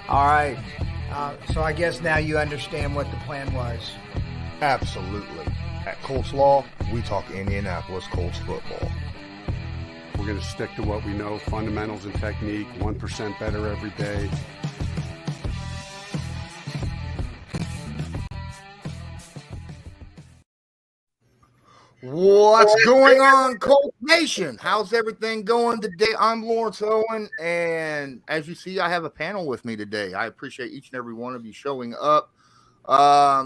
All right. So I guess now you understand what the plan was. Absolutely. At Colts Law, we talk Indianapolis Colts football. We're going to stick to what we know, fundamentals and technique, 1% better every day. What's going on, Colts Nation? How's everything going today? I'm Lawrence Owen, and as you see, I have a panel with me today. I appreciate each and every one of you showing up. A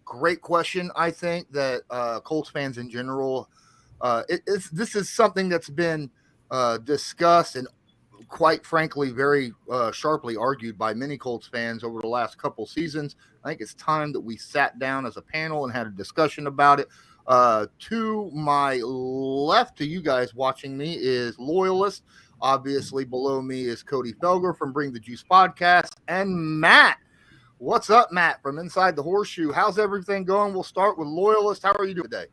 great question, I think, that Colts fans in general, this is something that's been discussed and quite frankly very sharply argued by many Colts fans over the last couple seasons. I think it's time that we sat down as a panel and had a discussion about it. To my left, to you guys watching me, is Loyalist. Obviously, below me is Cody Felger from Bring the Juice podcast, and Matt. What's up, Matt, from Inside the Horseshoe? How's everything going? We'll start with Loyalist. How are you doing today?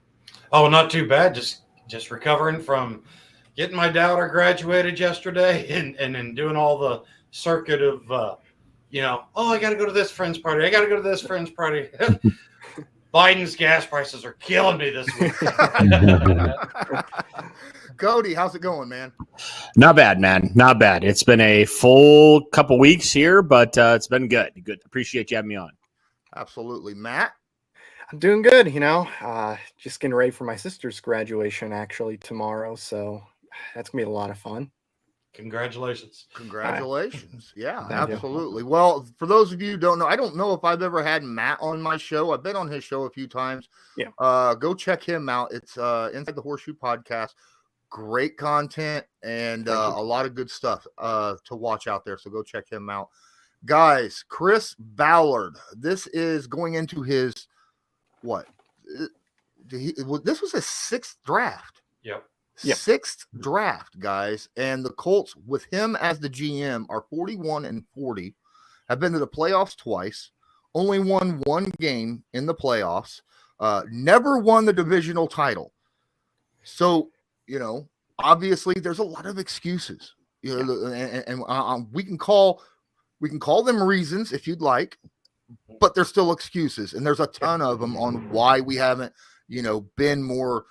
Oh, not too bad. Just recovering from getting my daughter graduated yesterday and then doing all the circuit of, I got to go to this friend's party. I got to go to this friend's party. Biden's gas prices are killing me this week. Cody, how's it going, man? Not bad, man. Not bad. It's been a full couple weeks here, but it's been good. Good. Appreciate you having me on. Absolutely. Matt? I'm doing good, just getting ready for my sister's graduation actually tomorrow. So that's going to be a lot of fun. Congratulations. Yeah, absolutely. Well, for those of you who don't know, I don't know if I've ever had Matt on my show. I've been on his show a few times. Yeah. Go check him out. It's Inside the Horseshoe podcast. Great content and a lot of good stuff to watch out there. So go check him out. Guys, Chris Ballard. This is going into his, what? This was his sixth draft. Yep. Sixth draft, guys, and the Colts with him as the GM are 41-40, have been to the playoffs twice, only won one game in the playoffs, never won the divisional title. So, obviously there's a lot of excuses, and we can call them reasons if you'd like, but they're still excuses, and there's a ton of them on why we haven't, been more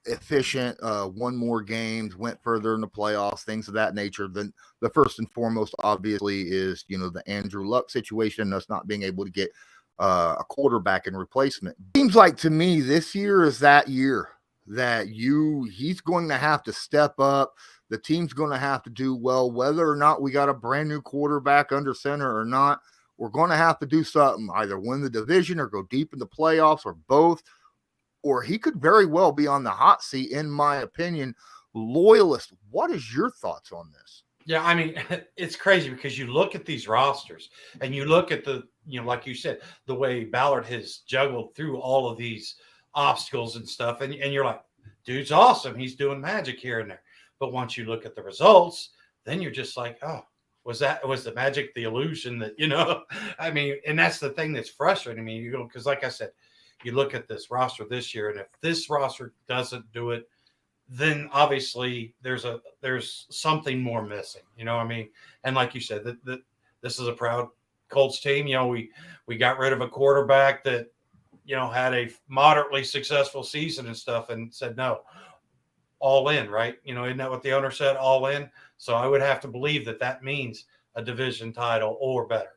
efficient, won more games, went further in the playoffs, things of that nature. Then the first and foremost, obviously, is the Andrew Luck situation, us not being able to get a quarterback in replacement. Seems like to me this year is that year that he's going to have to step up. The team's going to have to do well, whether or not we got a brand new quarterback under center or not. We're going to have to do something, either win the division or go deep in the playoffs or both. Or he could very well be on the hot seat, in my opinion. Loyalist, what is your thoughts on this? Yeah, I mean, it's crazy because you look at these rosters and you look at the, like you said, the way Ballard has juggled through all of these obstacles and stuff. And you're like, dude's awesome. He's doing magic here and there. But once you look at the results, then you're just like, oh, was the magic, the illusion that, I mean, and that's the thing that's frustrating me, because like I said, you look at this roster this year, and if this roster doesn't do it, then obviously there's something more missing. I mean, and like you said, that this is a proud Colts team. We got rid of a quarterback that had a moderately successful season and stuff, and said no, all in, right? Isn't that what the owner said? All in. So I would have to believe that means a division title or better.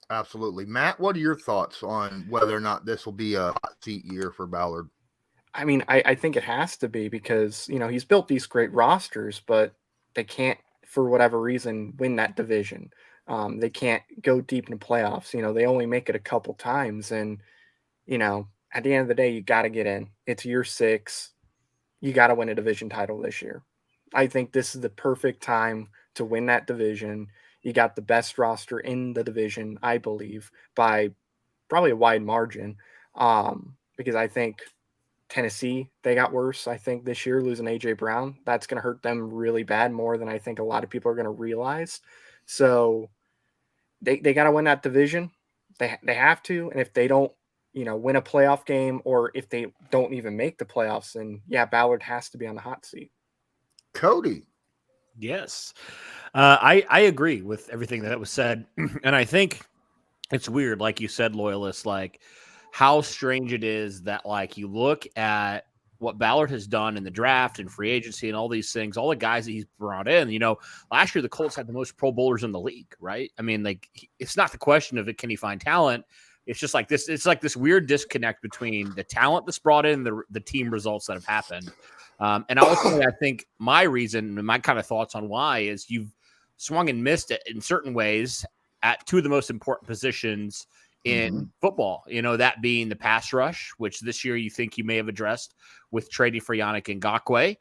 Absolutely. Matt, what are your thoughts on whether or not this will be a hot seat year for Ballard? I mean, I think it has to be because, he's built these great rosters, but they can't, for whatever reason, win that division. They can't go deep in the playoffs. They only make it a couple times. And, at the end of the day, you got to get in. It's year 6. You got to win a division title this year. I think this is the perfect time to win that division. You got the best roster in the division, I believe, by probably a wide margin, because I think Tennessee, they got worse, I think, this year, losing A.J. Brown. That's going to hurt them really bad, more than I think a lot of people are going to realize. So they got to win that division. They have to, and if they don't, win a playoff game, or if they don't even make the playoffs, then, yeah, Ballard has to be on the hot seat. Cody. Yes. I agree with everything that was said. And I think it's weird, like you said, Loyalist, like how strange it is that like you look at what Ballard has done in the draft and free agency and all these things, all the guys that he's brought in. Last year the Colts had the most Pro Bowlers in the league, right? I mean, like it's not the question of it, can he find talent? It's just like this. It's like this weird disconnect between the talent that's brought in, the team results that have happened. And ultimately, I think my reason and my kind of thoughts on why is you've swung and missed it in certain ways at two of the most important positions in football, that being the pass rush, which this year you think you may have addressed with trading for Yannick Ngakoue,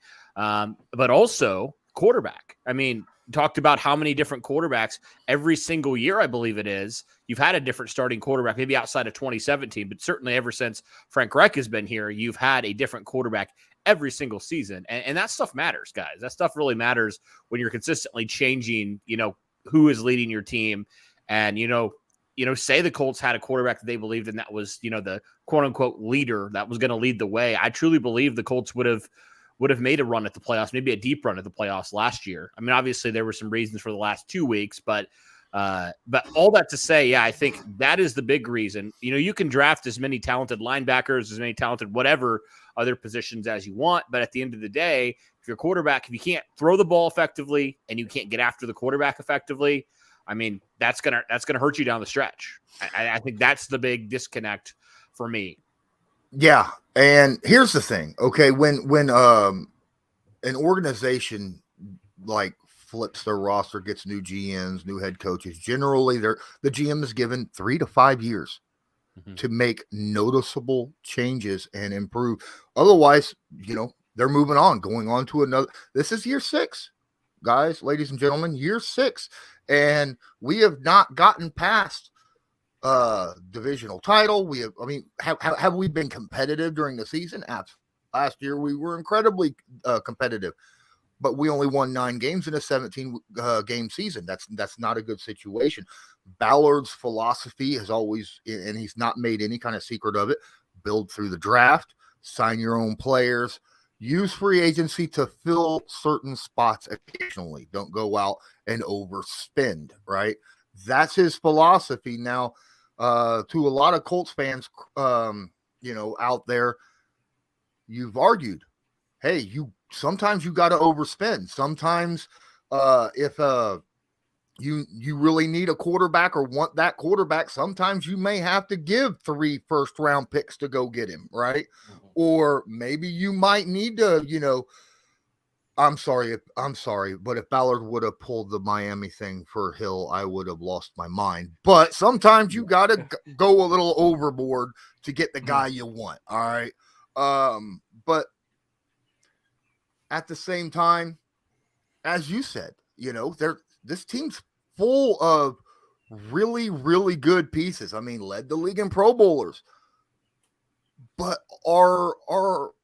but also quarterback. I mean, talked about how many different quarterbacks every single year, I believe it is. You've had a different starting quarterback, maybe outside of 2017, but certainly ever since Frank Reich has been here, you've had a different quarterback every single season. And that stuff matters, guys. That stuff really matters when you're consistently changing, who is leading your team. And, say the Colts had a quarterback that they believed in that was, the quote unquote leader that was going to lead the way. I truly believe the Colts would have made a run at the playoffs, maybe a deep run at the playoffs last year. I mean, obviously there were some reasons for the last 2 weeks, but all that to say, yeah, I think that is the big reason. You can draft as many talented linebackers, as many talented whatever other positions as you want, but at the end of the day, if your quarterback, if you can't throw the ball effectively and you can't get after the quarterback effectively, I mean, that's gonna hurt you down the stretch. I think that's the big disconnect for me. Yeah, and here's the thing. Okay, when an organization like flips their roster, gets new GMs, new head coaches, generally the GM is given 3 to 5 years to make noticeable changes and improve. Otherwise, they're moving on, going on to another. This is year 6, guys, ladies and gentlemen, year 6, and we have not gotten past divisional title. Have we been competitive during the season? Last year we were incredibly competitive, but we only won 9 games in a 17 game season. That's not a good situation. Ballard's philosophy has always, and he's not made any kind of secret of it, build through the draft, sign your own players, use free agency to fill certain spots occasionally. Don't go out and overspend, right? That's his philosophy. Now, to a lot of Colts fans, out there, you've argued, hey, sometimes you got to overspend. Sometimes, if you really need a quarterback or want that quarterback, sometimes you may have to give 3 first-round picks to go get him, right? Or maybe you might need to, I'm sorry, but if Ballard would have pulled the Miami thing for Hill, I would have lost my mind. But sometimes you got to go a little overboard to get the guy you want, all right? But at the same time, as you said, this team's full of really, really good pieces. I mean, led the league in Pro Bowlers. But are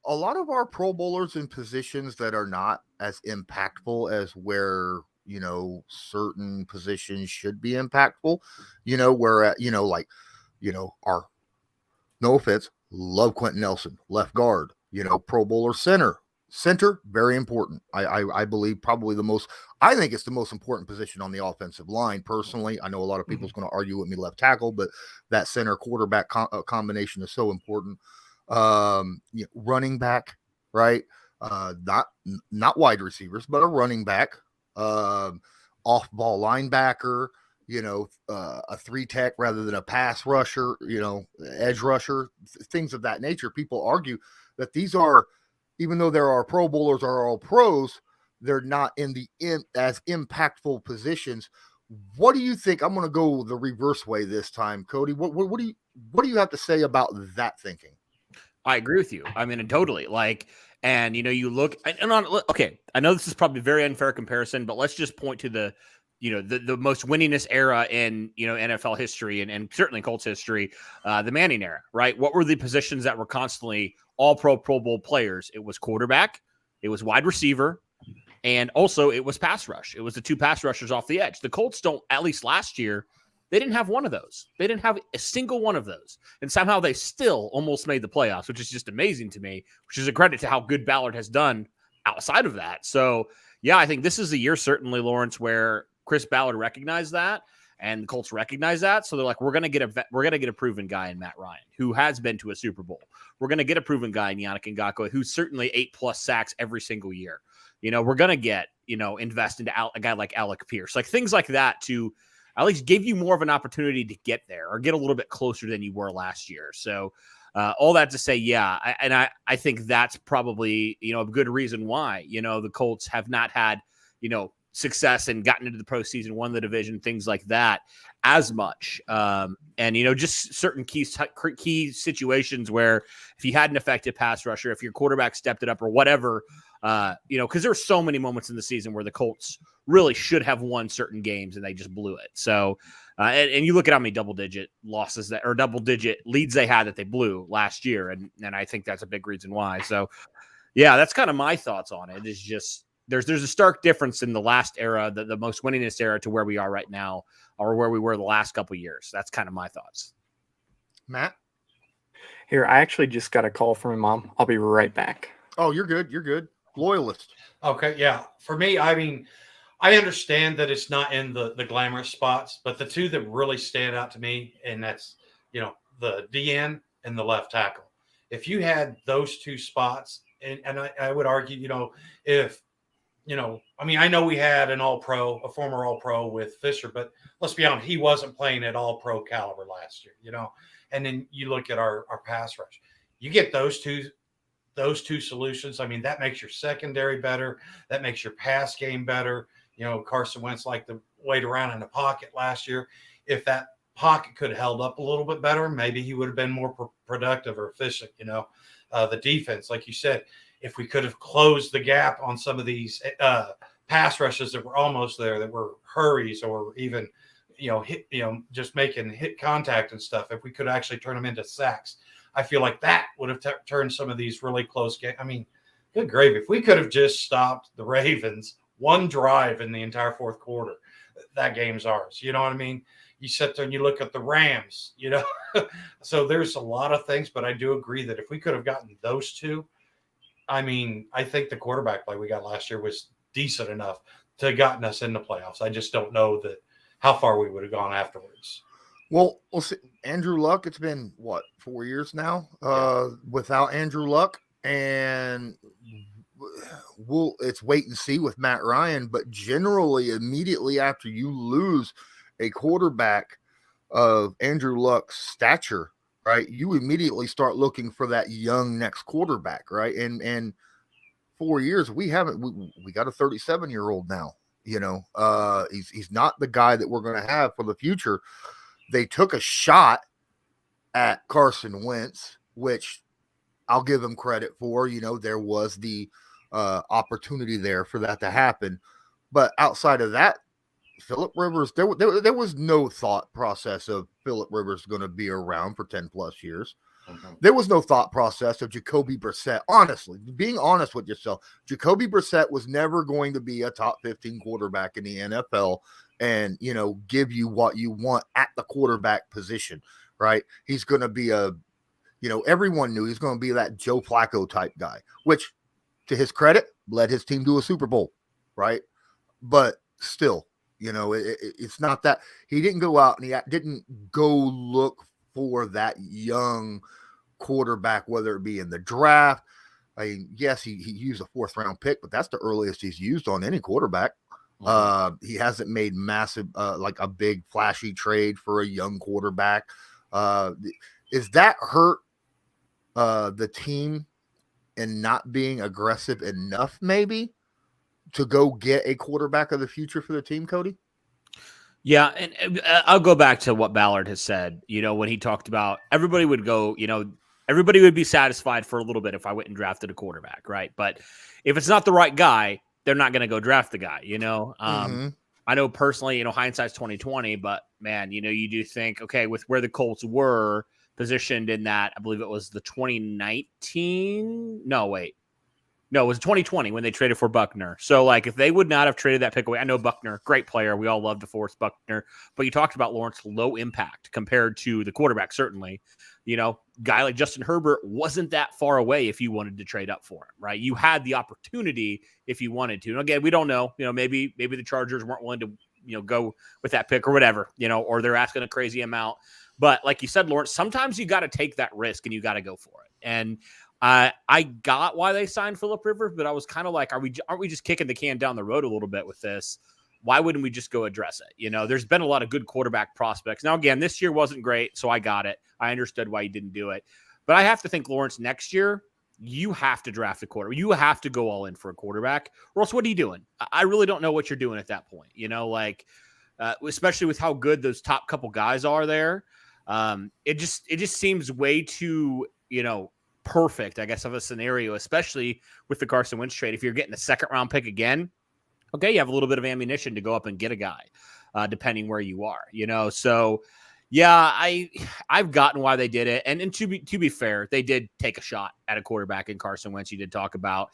a lot of our Pro Bowlers in positions that are not as impactful as where, certain positions should be impactful? Our, no offense, love Quentin Nelson, left guard, Pro Bowler center, very important. I believe probably I think it's the most important position on the offensive line. Personally, I know a lot of people's going to argue with me left tackle, but that center quarterback combination is so important. Running back, right? Not wide receivers, but a running back, off ball linebacker, a 3-tech rather than a pass rusher, edge rusher, things of that nature. People argue that these are, even though there are Pro Bowlers are all pros, they're not as impactful positions. What do you think? I'm going to go the reverse way this time, Cody. What do you have to say about that thinking? I agree with you. I mean, totally. You look, okay, I know this is probably a very unfair comparison, but let's just point to the most winningest era in, NFL history and certainly Colts history, the Manning era, right? What were the positions that were constantly all Pro Bowl players? It was quarterback, it was wide receiver, and also it was pass rush. It was the 2 pass rushers off the edge. The Colts don't, at least last year, they didn't have one of those. They didn't have a single one of those. And somehow they still almost made the playoffs, which is just amazing to me, which is a credit to how good Ballard has done outside of that. So, yeah, I think this is the year, certainly, Lawrence, where Chris Ballard recognized that, and the Colts recognize that. So they're like, we're gonna get a proven guy in Matt Ryan, who has been to a Super Bowl. We're gonna get a proven guy in Yannick Ngakoue, who's certainly 8+ sacks every single year. We're gonna get invest into a guy like Alec Pierce, like things like that, to at least give you more of an opportunity to get there or get a little bit closer than you were last year. So all that to say, yeah, I think that's probably, a good reason why, the Colts have not had, success and gotten into the postseason, won the division, things like that as much. And just certain key situations where if you had an effective pass rusher, if your quarterback stepped it up or whatever, because there were so many moments in the season where the Colts really should have won certain games and they just blew it. So, and you look at how many double-digit losses or double-digit leads they had that they blew last year, and I think that's a big reason why. So, yeah, that's kind of my thoughts on it. Is just there's a stark difference in the last era, the most winningest era, to where we are right now, or where we were the last couple of years. That's kind of my thoughts. Matt? Here, I actually just got a call from my mom. I'll be right back. Oh, you're good. You're good. Loyalist. Okay, yeah. For me, I mean, I understand that it's not in the glamorous spots, but the two that really stand out to me, and that's, the DN and the left tackle. If you had those two spots, and I would argue, if, I mean, I know we had a former All-Pro with Fisher, but let's be honest, he wasn't playing at All-Pro caliber last year, and then you look at our pass rush. You get those two solutions. I mean, that makes your secondary better. That makes your pass game better. Carson Wentz liked to wait around in the pocket last year. If that pocket could have held up a little bit better, maybe he would have been more productive or efficient. The defense, like you said, if we could have closed the gap on some of these pass rushes that were almost there, that were hurries or even, hit, just making hit contact and stuff, if we could actually turn them into sacks, I feel like that would have turned some of these really close games. I mean, good gravy. If we could have just stopped the Ravens one drive in the entire fourth quarter, that game's ours. You know what I mean? You sit there and you look at the Rams, So there's a lot of things, but I do agree that if we could have gotten those two, I mean, I think the quarterback play we got last year was decent enough to have gotten us in the playoffs. I just don't know how far we would have gone afterwards. Well, we'll see. Andrew Luck, it's been, 4 years now without Andrew Luck, and it's wait and see with Matt Ryan, but generally immediately after you lose a quarterback of Andrew Luck's stature, right, you immediately start looking for that young next quarterback, right? And 4 years, we got a 37-year-old now, he's not the guy that we're going to have for the future. They took a shot at Carson Wentz, which I'll give him credit for. There was the opportunity there for that to happen. But outside of that, Phillip Rivers, there was no thought process of Phillip Rivers going to be around for 10 plus years. Mm-hmm. There was no thought process of Jacoby Brissett. Honestly, being honest with yourself, Jacoby Brissett was never going to be a top 15 quarterback in the NFL and, give you what you want at the quarterback position, right? He's going to be everyone knew he's going to be that Joe Flacco type guy, which, to his credit, led his team to a Super Bowl, right? But still, it's not that he didn't go out and he didn't go look for that young quarterback, whether it be in the draft. I mean, yes, he used a 4th round pick, but that's the earliest he's used on any quarterback. Mm-hmm. He hasn't made massive, like a big flashy trade for a young quarterback. Is that hurt the team in not being aggressive enough, maybe, to go get a quarterback of the future for the team, Cody? Yeah, and I'll go back to what Ballard has said, when he talked about everybody would go, everybody would be satisfied for a little bit if I went and drafted a quarterback, right? But if it's not the right guy, they're not going to go draft the guy, Mm-hmm. I know personally, hindsight's 2020, but man, you do think, okay, with where the Colts were positioned in that, I believe it was the 2019. No, wait. No, it was 2020 when they traded for Buckner. So, like, if they would not have traded that pick away, I know Buckner, great player. We all love DeForest Buckner. But you talked about Lawrence, low impact compared to the quarterback, certainly. You know, guy like Justin Herbert wasn't that far away if you wanted to trade up for him, right? You had the opportunity if you wanted to. And again, we don't know. You know, maybe the Chargers weren't willing to, you know, go with that pick or whatever, you know, or they're asking a crazy amount. But like you said, Lawrence, sometimes you got to take that risk and you got to go for it. And I got why they signed Phillip Rivers, but I was kind of like, aren't we just kicking the can down the road a little bit with this? Why wouldn't we just go address it? You know, there's been a lot of good quarterback prospects. Now, again, this year wasn't great, so I got it. I understood why you didn't do it. But I have to think, Lawrence, next year, you have to draft a quarterback. You have to go all in for a quarterback, or else what are you doing? I really don't know what you're doing at that point. You know, like, especially with how good those top couple guys are there. It just seems way too, you know, perfect, I guess, of a scenario, especially with the Carson Wentz trade. If you're getting a second round pick again, okay, you have a little bit of ammunition to go up and get a guy, depending where you are, you know? So yeah, I've gotten why they did it. And to be fair, they did take a shot at a quarterback in Carson Wentz, you did talk about.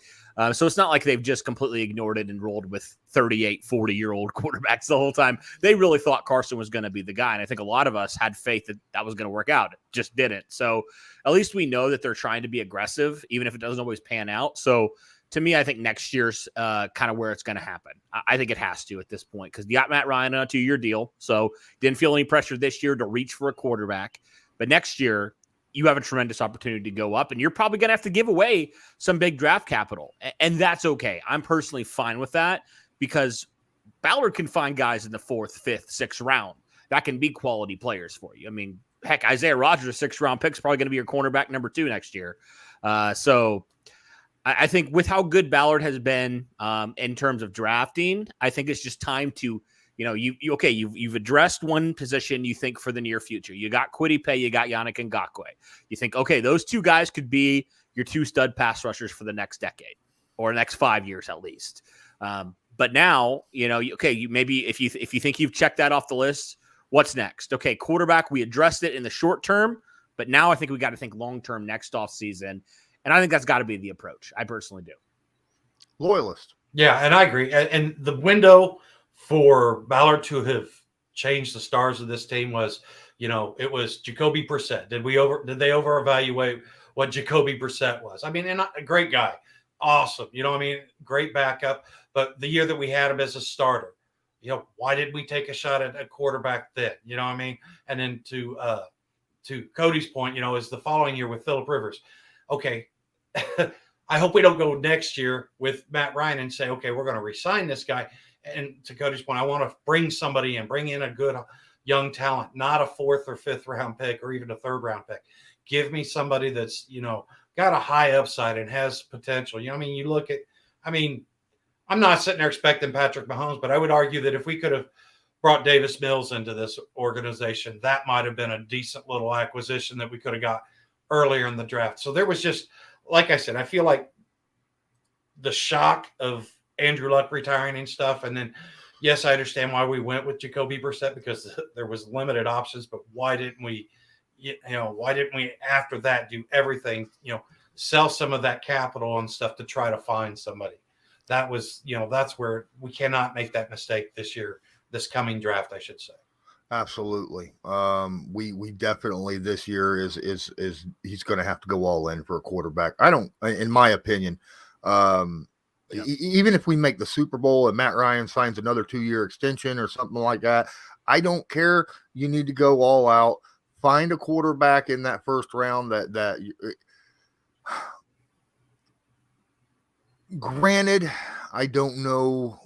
So it's not like they've just completely ignored it and rolled with 38, 40-year-old quarterbacks the whole time. They really thought Carson was going to be the guy. And I think a lot of us had faith that was going to work out. It just didn't. So at least we know that they're trying to be aggressive, even if it doesn't always pan out. So to me, I think next year's kind of where it's going to happen. I think it has to at this point because you got Matt Ryan on a 2-year deal. So didn't feel any pressure this year to reach for a quarterback. But next year, you have a tremendous opportunity to go up, and you're probably going to have to give away some big draft capital. And that's okay. I'm personally fine with that because Ballard can find guys in the 4th, 5th, 6th round that can be quality players for you. I mean, heck, Isaiah Rodgers, a 6th-round pick, is probably going to be your cornerback number 2 next year. So I think with how good Ballard has been in terms of drafting, I think it's just time to, you know, you've addressed one position you think for the near future. You got Kwity Paye, you got Yannick Ngakoue. You think, okay, those 2 guys could be your 2 stud pass rushers for the next decade or next 5 years at least. But now, you know, okay, maybe if you think you've checked that off the list, what's next? Okay, quarterback, we addressed it in the short term, but now I think we got to think long term next off season. And I think that's got to be the approach. I personally do. Loyalist. Yeah, and I agree. And the window for Ballard to have changed the stars of this team was, you know, it was Jacoby Brissett. Did they over evaluate what Jacoby Brissett was? I mean, and a great guy, awesome. You know what I mean? Great backup. But the year that we had him as a starter, you know, why did we take a shot at a quarterback then? You know what I mean? And then to Cody's point, you know, is the following year with Phillip Rivers. Okay, I hope we don't go next year with Matt Ryan and say, okay, we're going to re-sign this guy. And to Cody's point, I want to bring in a good young talent, not a 4th or 5th round pick or even a 3rd round pick. Give me somebody that's, you know, got a high upside and has potential. You know, I mean, I'm not sitting there expecting Patrick Mahomes, but I would argue that if we could have brought Davis Mills into this organization, that might have been a decent little acquisition that we could have got earlier in the draft. So there was just, like I said, I feel like the shock of Andrew Luck retiring and stuff. And then, yes, I understand why we went with Jacoby Brissett because there was limited options, but why didn't we after that do everything, you know, sell some of that capital and stuff to try to find somebody? That was, you know, that's where we cannot make that mistake this year, this coming draft, I should say. Absolutely. We definitely this year is he's going to have to go all in for a quarterback. In my opinion, even if we make the Super Bowl and Matt Ryan signs another 2-year extension or something like that, I don't care. You need to go all out, find a quarterback in that first round granted, I don't know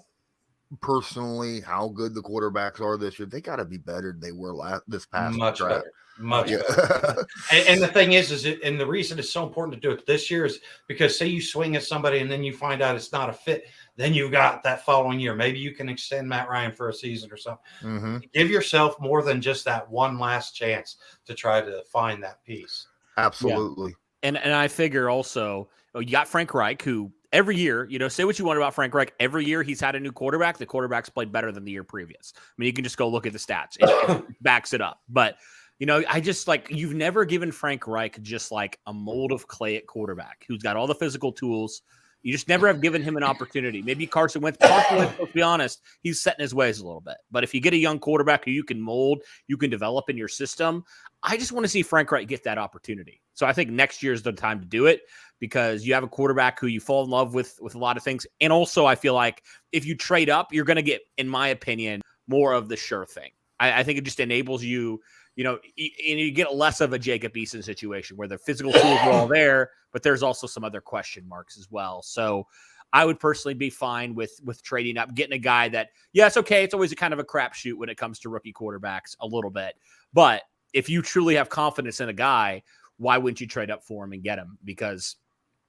personally how good the quarterbacks are this year. They got to be better than they were this past much draft. better. Much better. And the thing is and the reason it's so important to do it this year is because say you swing at somebody and then you find out it's not a fit, then you got that following year. Maybe you can extend Matt Ryan for a season or something. Mm-hmm. Give yourself more than just that one last chance to try to find that piece. Absolutely. Yeah. And I figure also, you got Frank Reich, who every year, you know, say what you want about Frank Reich. Every year he's had a new quarterback. The quarterback's played better than the year previous. I mean, you can just go look at the stats. It backs it up. But, you know, I just like, you've never given Frank Reich just like a mold of clay at quarterback who's got all the physical tools. You just never have given him an opportunity. Maybe Carson Wentz, let's be honest, he's set in his ways a little bit. But if you get a young quarterback who you can mold, you can develop in your system, I just want to see Frank Reich get that opportunity. So I think next year is the time to do it because you have a quarterback who you fall in love with a lot of things. And also I feel like if you trade up, you're going to get, in my opinion, more of the sure thing. I think it just enables you, and you get less of a Jacob Eason situation where the physical tools are all there, but there's also some other question marks as well. So I would personally be fine with trading up, getting a guy that, yeah, it's okay. It's always a kind of a crapshoot when it comes to rookie quarterbacks a little bit. But if you truly have confidence in a guy, why wouldn't you trade up for him and get him? Because,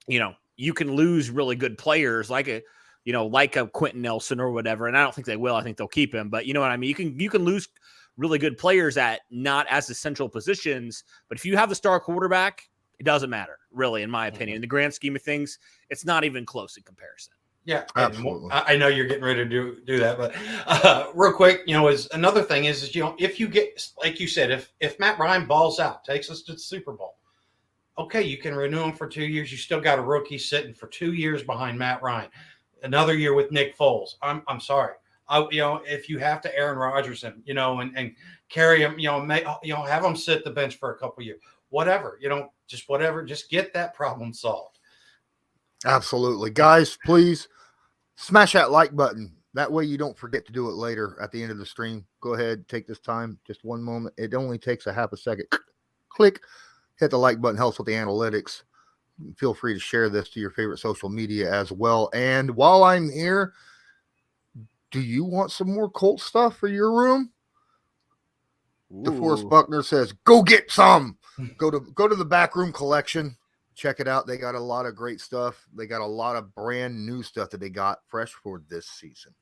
you can lose really good players like a Quentin Nelson or whatever. And I don't think they will. I think they'll keep him. But you know what I mean? You can lose really good players at not as essential positions. But if you have the star quarterback, it doesn't matter, really, in my opinion. In the grand scheme of things, it's not even close in comparison. Yeah, absolutely. I know you're getting ready to do that, but real quick, is another thing is if you get, like you said, if Matt Ryan balls out, takes us to the Super Bowl, okay, you can renew him for 2 years. You still got a rookie sitting for 2 years behind Matt Ryan. Another year with Nick Foles. I'm sorry. If you have to Aaron Rodgers him, and carry him, have him sit the bench for a couple years, whatever, just get that problem solved. Absolutely. Guys, please smash that like button. That way you don't forget to do it later at the end of the stream. Go ahead, take this time, just one moment. It only takes a half a second. Click, hit the like button, helps with the analytics. Feel free to share this to your favorite social media as well. And while I'm here, do you want some more Colt stuff for your room? DeForest Buckner says, go get some. Go to the Backroom Collection. Check it out. They got a lot of great stuff. They got a lot of brand new stuff that they got fresh for this season.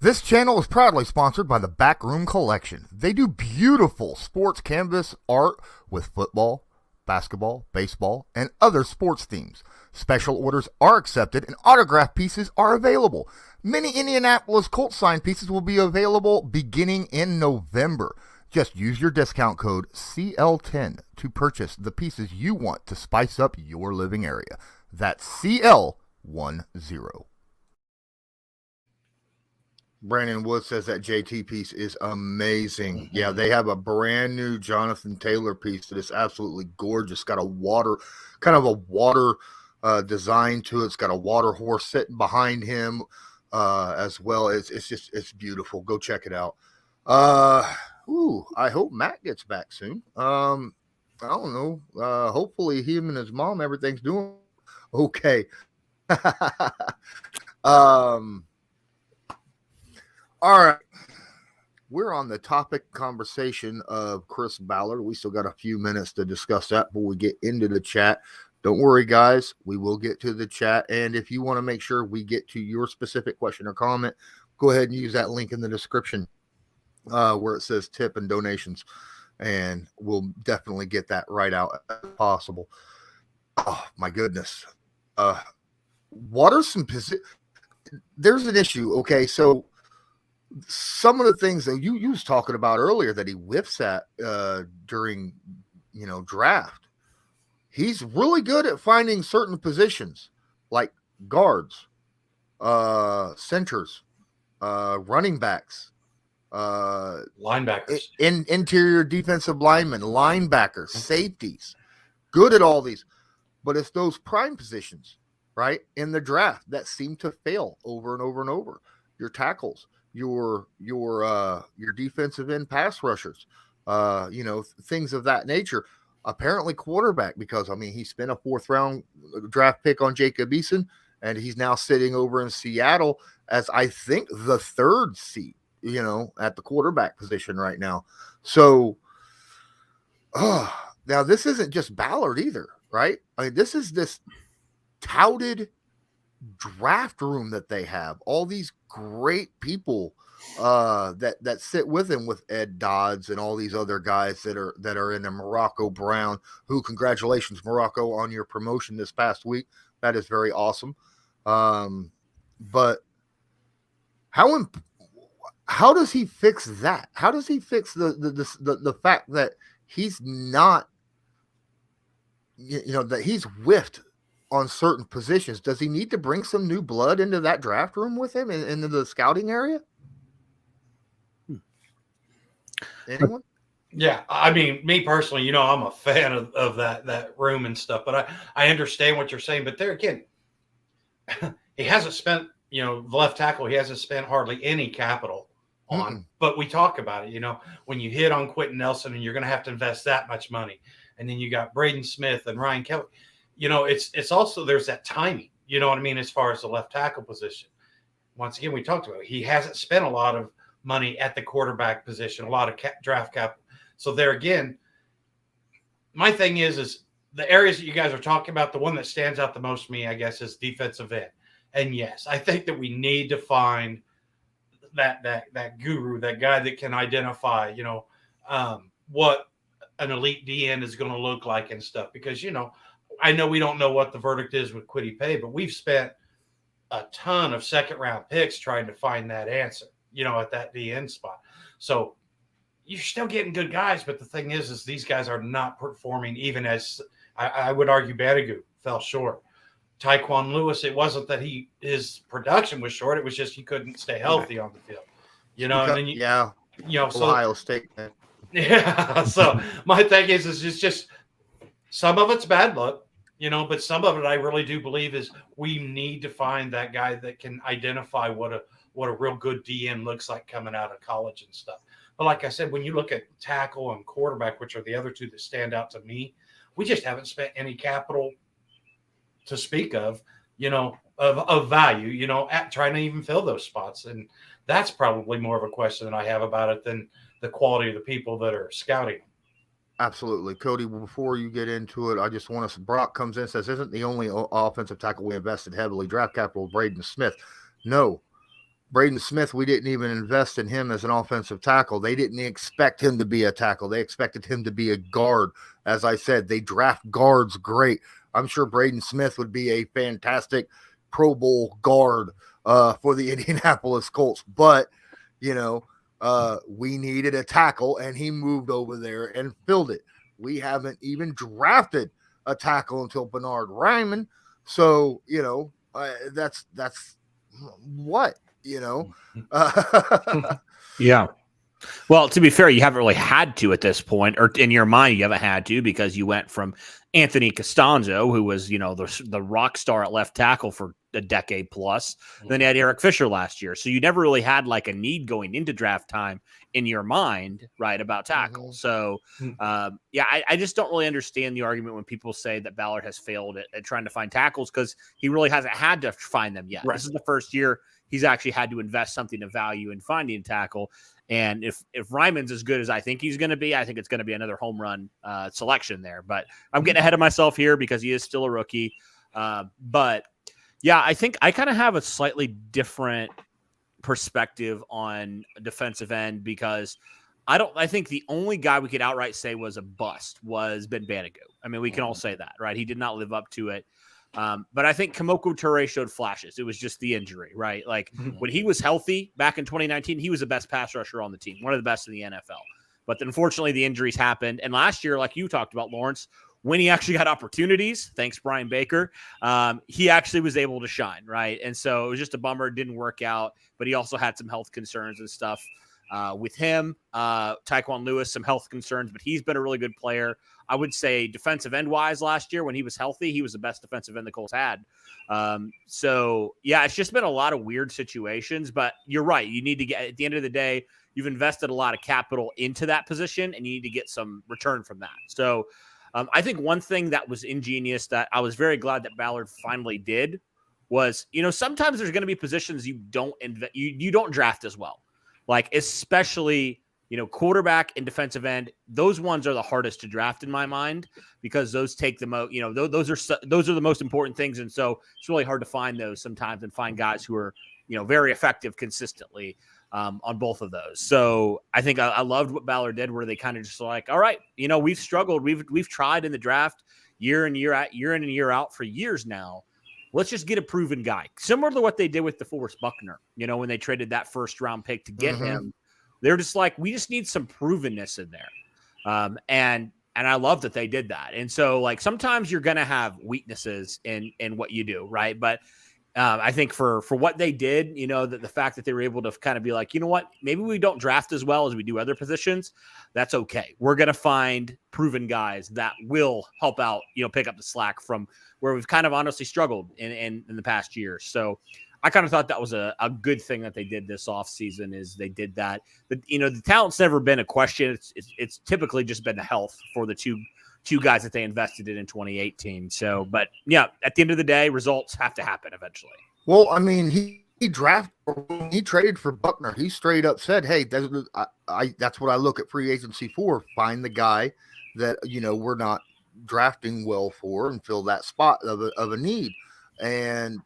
This channel is proudly sponsored by the Backroom Collection. They do beautiful sports canvas art with football, basketball, baseball, and other sports themes. Special orders are accepted and autograph pieces are available. Many Indianapolis Colts signed pieces will be available beginning in November. Just use your discount code CL10 to purchase the pieces you want to spice up your living area. That's CL10. Brandon Wood says that JT piece is amazing. Yeah, they have a brand new Jonathan Taylor piece that is absolutely gorgeous. Got a water design to it. It's got a water horse sitting behind him as well. It's beautiful. Go check it out. I hope Matt gets back soon. I don't know. Hopefully him and his mom, everything's doing okay. All right. We're on the topic conversation of Chris Ballard. We still got a few minutes to discuss that before we get into the chat. Don't worry, guys. We will get to the chat. And if you want to make sure we get to your specific question or comment, go ahead and use that link in the description where it says tip and donations. And we'll definitely get that right out as possible. Oh, my goodness. What are some positions? There's an issue. Okay, so some of the things that you was talking about earlier that he whiffs at during draft, he's really good at finding certain positions like guards, centers, running backs, linebackers, interior defensive linemen, linebackers, safeties. Good at all these, but it's those prime positions, right, in the draft that seem to fail over and over and over. Your tackles, your defensive end pass rushers, things of that nature. Apparently quarterback, because he spent a 4th round draft pick on Jacob Eason, and he's now sitting over in Seattle as I think the 3rd seat, at the quarterback position right now. So now this isn't just Ballard either, right? This is this touted draft room that they have, all these great people that sit with him, with Ed Dodds and all these other guys that are in the Morocco Brown, who, congratulations Morocco on your promotion this past week. That is very awesome. But how does he fix that? How does he fix the fact that he's not, that he's whiffed on certain positions. Does he need to bring some new blood into that draft room with him into the scouting area? Anyone? Yeah, I mean, me personally, I'm a fan of that room and stuff, but I understand what you're saying. But there again, he hasn't spent, the left tackle, he hasn't spent hardly any capital on. But we talk about it, when you hit on Quentin Nelson and you're going to have to invest that much money, and then you got Braden Smith and Ryan Kelly, it's also, there's that timing, you know what I mean, as far as the left tackle position. Once again, we talked about it. He hasn't spent a lot of money at the quarterback position, a lot of draft capital. So there again, my thing is the areas that you guys are talking about, the one that stands out the most to me, I guess, is defensive end. And yes, I think that we need to find that guru, that guy that can identify, what an elite DN is going to look like and stuff. Because, I know we don't know what the verdict is with Kwity Paye, but we've spent a ton of second-round picks trying to find that answer, at that DN spot. So you're still getting good guys, but the thing is these guys are not performing, even as I would argue Banigou fell short. Tyquan Lewis, it wasn't that his production was short, it was just he couldn't stay healthy on the field. And then Ohio State. Yeah. So my thing is it's just some of it's bad luck, but some of it I really do believe is we need to find that guy that can identify what a real good DN looks like coming out of college and stuff. But like I said, when you look at tackle and quarterback, which are the other two that stand out to me, we just haven't spent any capital to speak of, of value, at trying to even fill those spots. And that's probably more of a question that I have about it than the quality of the people that are scouting. Absolutely. Cody, before you get into it, I just want to, Brock comes in and says, isn't the only offensive tackle we invested heavily draft capital Braden Smith? No. Braden Smith, we didn't even invest in him as an offensive tackle. They didn't expect him to be a tackle. They expected him to be a guard. As I said, they draft guards great. I'm sure Braden Smith would be a fantastic Pro Bowl guard for the Indianapolis Colts. But, we needed a tackle, and he moved over there and filled it. We haven't even drafted a tackle until Bernard Ryman. So, that's what? Yeah. Well, to be fair, you haven't really had to at this point, or in your mind, you haven't had to, because you went from Anthony Costanzo, who was, the rock star at left tackle for a decade plus. Then you had Eric Fisher last year. So you never really had like a need going into draft time in your mind, right, about tackle. So, I just don't really understand the argument when people say that Ballard has failed at trying to find tackles, because he really hasn't had to find them yet. Right. This is the first year he's actually had to invest something of value in finding a tackle. And if Ryman's as good as I think he's going to be, I think it's going to be another home run selection there. But I'm getting ahead of myself here because he is still a rookie. But yeah, I think I kind of have a slightly different perspective on defensive end, because I think the only guy we could outright say was a bust was Ben Banigou. I mean, we can all say that, right? He did not live up to it. But I think Kemoko Toure showed flashes. It was just the injury, right? Like when he was healthy back in 2019, he was the best pass rusher on the team, one of the best in the NFL. But unfortunately, the injuries happened. And last year, like you talked about, Lawrence, when he actually got opportunities, thanks Brian Baker, he actually was able to shine, right? And so it was just a bummer. It didn't work out. But he also had some health concerns and stuff with him. Tyquan Lewis, some health concerns, but he's been a really good player. I would say defensive end wise last year when he was healthy, he was the best defensive end the Colts had. So yeah, it's just been a lot of weird situations, but you're right. You need to get, at the end of the day, you've invested a lot of capital into that position and you need to get some return from that. So I think one thing that was ingenious that I was very glad that Ballard finally did was, sometimes there's going to be positions you don't you don't draft as well. Like especially, quarterback and defensive end, those ones are the hardest to draft in my mind because those take the most, those are the most important things. And so it's really hard to find those sometimes and find guys who are, very effective consistently on both of those. So I think I loved what Ballard did, where they kind of just like, all right, we've struggled. We've tried in the draft year in and year out for years now. Let's just get a proven guy, similar to what they did with DeForest Buckner, when they traded that first round pick to get him. They're just like, we just need some provenness in there. And And I love that they did that. And so, like, sometimes you're going to have weaknesses in what you do, right? But I think for what they did, that the fact that they were able to kind of be like, you know what, maybe we don't draft as well as we do other positions. That's okay. We're going to find proven guys that will help out, pick up the slack from where we've kind of honestly struggled in the past year. So I kind of thought that was a good thing that they did this offseason is they did that. But, the talent's never been a question. It's typically just been the health for the two guys that they invested in 2018. So, but yeah, at the end of the day, results have to happen eventually. Well, I mean, he traded for Buckner. He straight up said, "Hey, that's what I look at free agency for. Find the guy that we're not drafting well for and fill that spot of a need." And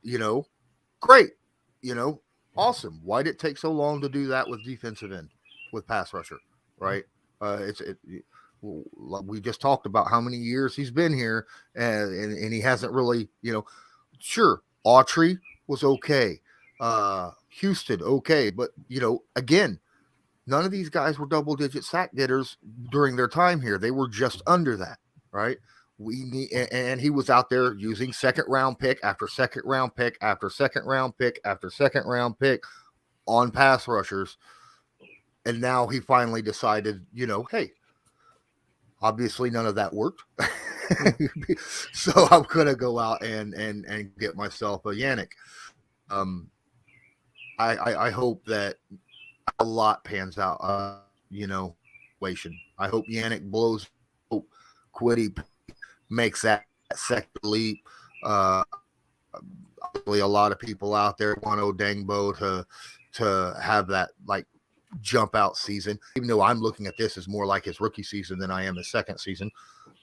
great, awesome. Why did it take so long to do that with defensive end, with pass rusher, right? We just talked about how many years he's been here, and he hasn't really, sure, Autry was okay, Houston okay, but again, none of these guys were double-digit sack getters during their time here. They were just under that, right? And he was out there using second-round pick after second-round pick after second-round pick after second-round pick on pass rushers, and now he finally decided, hey. Obviously, none of that worked. So I'm going to go out and get myself a Yannick. I hope that a lot pans out, situation. I hope Yannick blows. Hope Quiddy makes that second leap. Obviously, a lot of people out there want Odengbo to have that, like, jump out season, even though I'm looking at this as more like his rookie season than I am his second season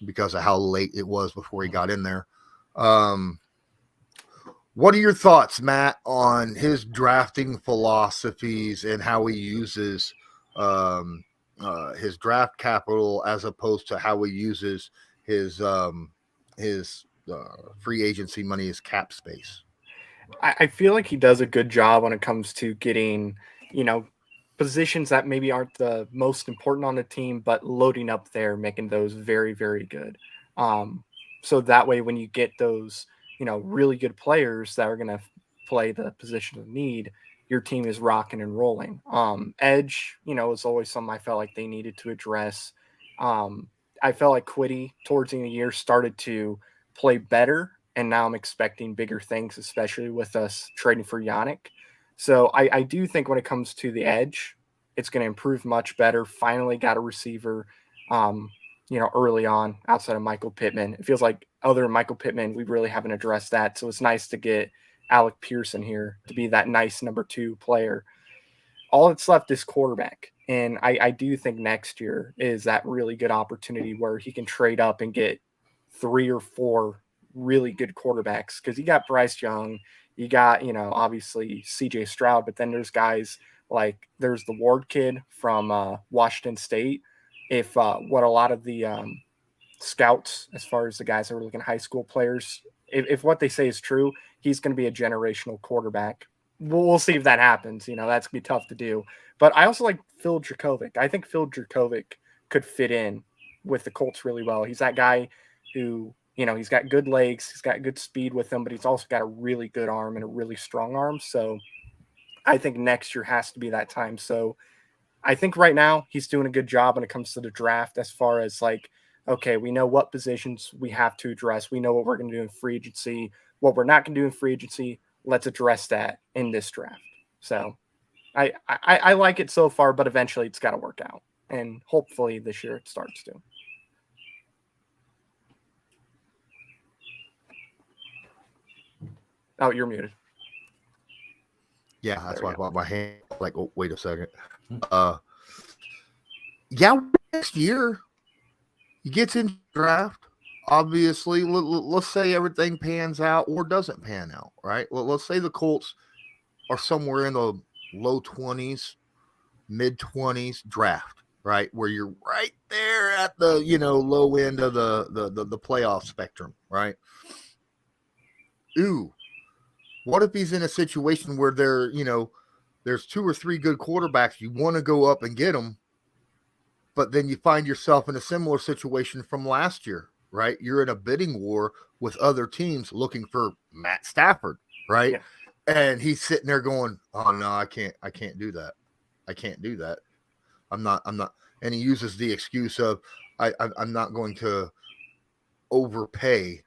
because of how late it was before he got in there. What are your thoughts, Matt, on his drafting philosophies and how he uses his draft capital as opposed to how he uses his free agency money, his cap space? I feel like he does a good job when it comes to getting, positions that maybe aren't the most important on the team, but loading up there, making those very, very good. So that way, when you get those, really good players that are going to play the position of need, your team is rocking and rolling. Edge, is always something I felt like they needed to address. I felt like Quiddy towards the end of the year started to play better, and now I'm expecting bigger things, especially with us trading for Yannick. So I do think when it comes to the edge, it's going to improve much better. Finally got a receiver, early on outside of Michael Pittman. It feels like other than Michael Pittman, we really haven't addressed that. So it's nice to get Alec Pearson here to be that nice number 2 player. All that's left is quarterback. And I do think next year is that really good opportunity where he can trade up and get 3 or 4 really good quarterbacks. Because you got Bryce Young, you got, obviously CJ Stroud, but then there's guys like there's the Ward kid from Washington State. If what a lot of the scouts, as far as the guys that were looking at high school players, if what they say is true, he's going to be a generational quarterback. We'll see if that happens. That's going to be tough to do. But I also like Phil Dracovic. I think Phil Dracovic could fit in with the Colts really well. He's that guy who, he's got good legs, he's got good speed with him, but he's also got a really good arm and a really strong arm. So I think next year has to be that time. So I think right now he's doing a good job when it comes to the draft as far as like, okay, we know what positions we have to address. We know what we're going to do in free agency, what we're not going to do in free agency. Let's address that in this draft. So I like it so far, but eventually it's got to work out. And hopefully this year it starts to. Oh, you're muted. Yeah, that's There why we I bought my hand. Like, oh, wait a second. Yeah, next year he gets in draft. Obviously, let's say everything pans out or doesn't pan out, right? Well, let's say the Colts are somewhere in the low 20s, mid 20s draft, right? Where you're right there at the, low end of the playoff spectrum, right? Ooh, what if he's in a situation where there's 2 or 3 good quarterbacks, you want to go up and get them, But then you find yourself in a similar situation from last year, right? You're in a bidding war with other teams looking for Matt Stafford, right? Yeah. And he's sitting there going, "Oh no, I can't do that. I can't do that. I'm not." And he uses the excuse of, I'm not going to overpay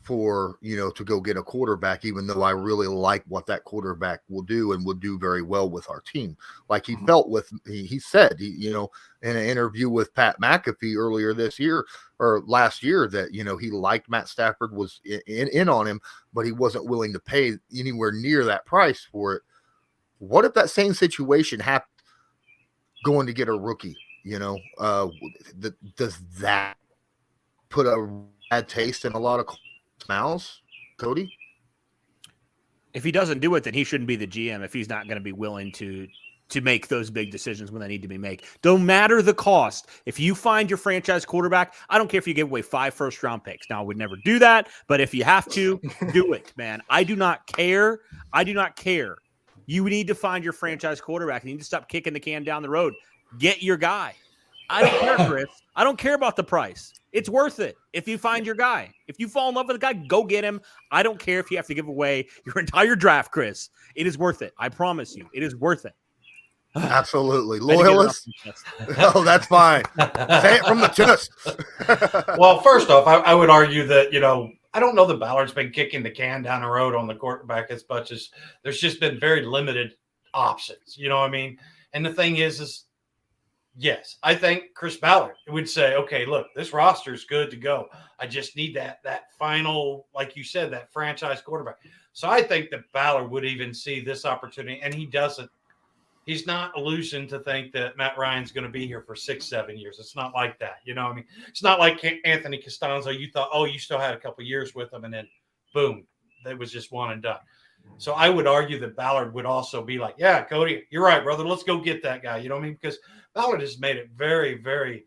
for, to go get a quarterback, even though I really like what that quarterback will do and will do very well with our team. Like he felt he said, in an interview with Pat McAfee earlier this year or last year that, he liked Matt Stafford, was in on him, but he wasn't willing to pay anywhere near that price for it. What if that same situation happened going to get a rookie? Does that put a bad taste in a lot of mouths, Cody? If he doesn't do it, then he shouldn't be the GM if he's not going to be willing to make those big decisions when they need to be made. Don't matter the cost. If you find your franchise quarterback, I don't care if you give away 5 first-round picks. Now, I would never do that, but if you have to, do it, man. I do not care. You need to find your franchise quarterback. You need to stop kicking the can down the road. Get your guy. I don't care, Chris. I don't care about the price. It's worth it if you find your guy. If you fall in love with a guy, go get him. I don't care if you have to give away your entire draft, Chris. It is worth it. I promise you. It is worth it. Absolutely. Loyalist? Oh, that's fine. Say it from the chest. Well, first off, I would argue that, I don't know that Ballard's been kicking the can down the road on the quarterback as much as there's just been very limited options. You know what I mean? And the thing is yes, I think Chris Ballard would say, okay, look, this roster is good to go. I just need that final, like you said, that franchise quarterback. So I think that Ballard would even see this opportunity, and he doesn't. He's not illusioned to think that Matt Ryan's going to be here for 6-7 years. It's not like that. You know what I mean? It's not like Anthony Costanzo. You thought, you still had a couple years with him, and then boom, it was just one and done. So I would argue that Ballard would also be like, yeah, Cody, you're right, brother. Let's go get that guy. You know what I mean? Because Ballard has made it very, very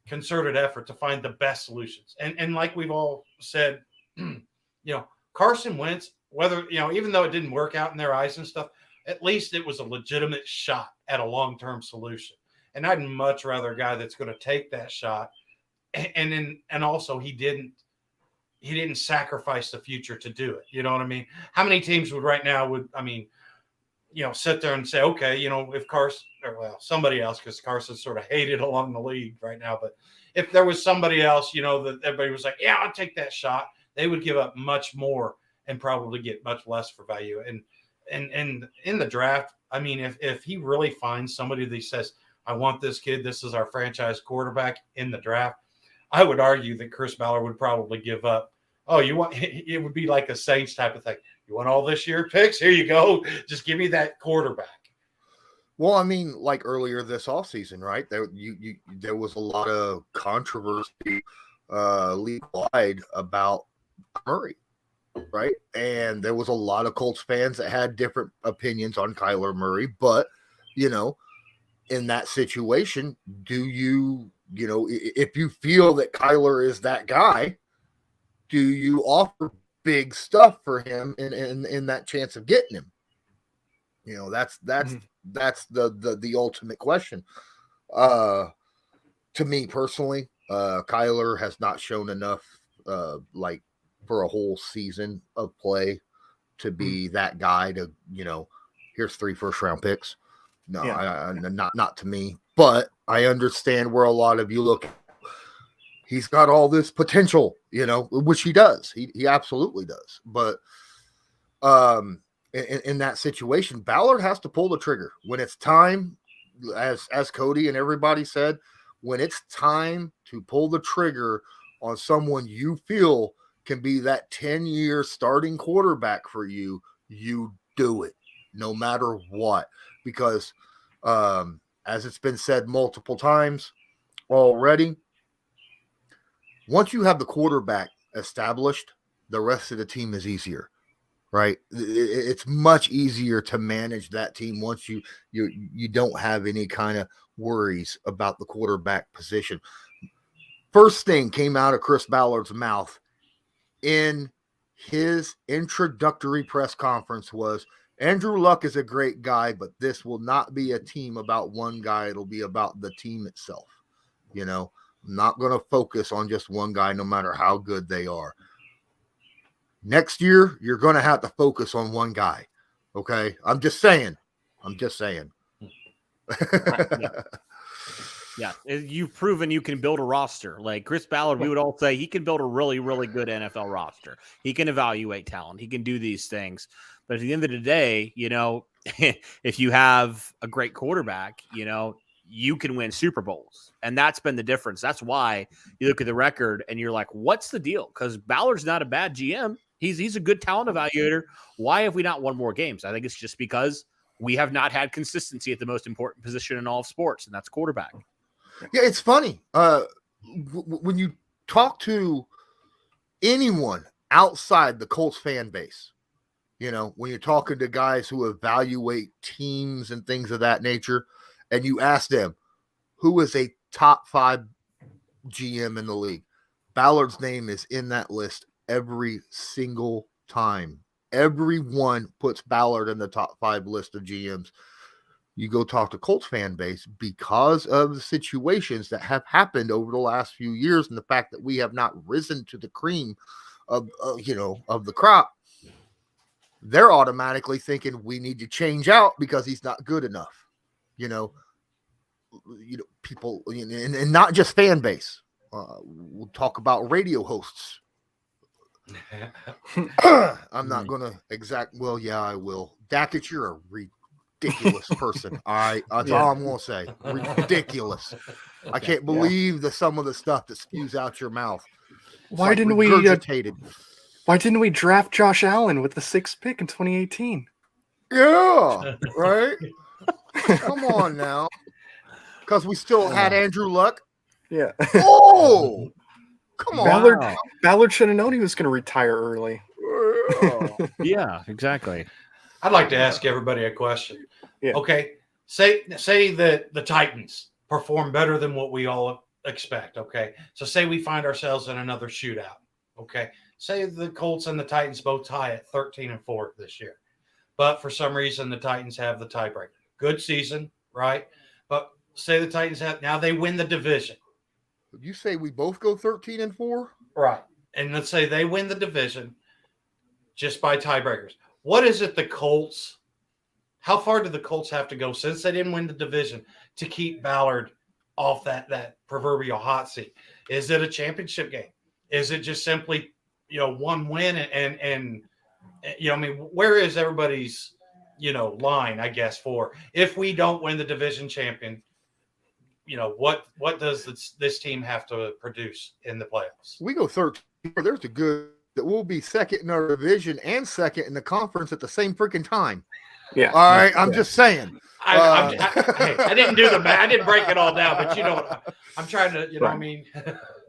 concerted effort to find the best solutions. And like we've all said, Carson Wentz, whether, even though it didn't work out in their eyes and stuff, at least it was a legitimate shot at a long-term solution. And I'd much rather a guy that's going to take that shot. And also he didn't sacrifice the future to do it. You know what I mean? How many teams sit there and say, okay, if Carson, somebody else, because Carson's sort of hated along the league right now. But if there was somebody else, that everybody was like, yeah, I'll take that shot, they would give up much more and probably get much less for value. And in the draft, if he really finds somebody that says, I want this kid, this is our franchise quarterback in the draft, I would argue that Chris Ballard would probably give up. It would be like a Saints type of thing. You want all this year picks? Here you go. Just give me that quarterback. Well, like earlier this offseason, right? There was a lot of controversy league-wide about Murray, right? And there was a lot of Colts fans that had different opinions on Kyler Murray. But, in that situation, do you, if you feel that Kyler is that guy, do you offer big stuff for him in that chance of getting him? That's the ultimate question. To me personally, Kyler has not shown enough for a whole season of play to be that guy to, here's 3 first-round picks. No, yeah. Not to me. But I understand where a lot of you look. He's got all this potential, which he does. He absolutely does. But in that situation, Ballard has to pull the trigger when it's time, as Cody and everybody said, when it's time to pull the trigger on someone you feel can be that 10-year starting quarterback for you, you do it no matter what. Because as it's been said multiple times already, once you have the quarterback established, the rest of the team is easier, right? It's much easier to manage that team once you don't have any kind of worries about the quarterback position. First thing came out of Chris Ballard's mouth in his introductory press conference was, Andrew Luck is a great guy, but this will not be a team about one guy. It'll be about the team itself. You know, I'm not going to focus on just one guy, no matter how good they are. Next year, you're going to have to focus on one guy. Okay. I'm just saying. Yeah, you've proven you can build a roster. Like Chris Ballard, we would all say he can build a really, really good NFL roster. He can evaluate talent. He can do these things. But at the end of the day, you know, if you have a great quarterback, you know, you can win Super Bowls. And that's been the difference. That's why you look at the record and you're like, what's the deal? Because Ballard's not a bad GM. He's a good talent evaluator. Why have we not won more games? I think it's just because we have not had consistency at the most important position in all of sports, and that's quarterback. Yeah, it's funny. When you talk to anyone outside the Colts fan base, you know, when you're talking to guys who evaluate teams and things of that nature, and you ask them, who is a top 5 GM in the league? Ballard's name is in that list every single time. Everyone puts Ballard in the top 5 list of GMs. You go talk to Colts fan base, because of the situations that have happened over the last few years and the fact that we have not risen to the cream of the crop, they're automatically thinking we need to change out because he's not good enough. You know, people, and not just fan base. We'll talk about radio hosts. I'm not going to well, yeah, I will. Dackett, you're a ridiculous person. All right. That's all I'm going to say. Ridiculous. Okay. I can't believe some of the stuff that spews out your mouth. Why didn't we draft Josh Allen with the 6th pick in 2018? Yeah, right? Come on now. Because we still had Andrew Luck. Yeah. Oh, come on. Ballard should have known he was going to retire early. Yeah, exactly. I'd like to ask everybody a question. Yeah. Okay. Say that the Titans perform better than what we all expect. Okay. So say we find ourselves in another shootout. Okay. Say the Colts and the Titans both tie at 13-4 this year. But for some reason, the Titans have the tiebreaker. Good season, right? But say the Titans they win the division. You say we both go 13-4? Right. And let's say they win the division just by tiebreakers. What is it how far do the Colts have to go since they didn't win the division to keep Ballard off that proverbial hot seat? Is it a championship game? Is it just simply, one win and where is everybody's, line, I guess, for if we don't win the division champion, what does this team have to produce in the playoffs? We go 13. There's a good that we'll be second in our division and second in the conference at the same freaking time. Yeah. All right. I'm just saying. I didn't do the math. I didn't break it all down, but I'm trying to, know what I mean?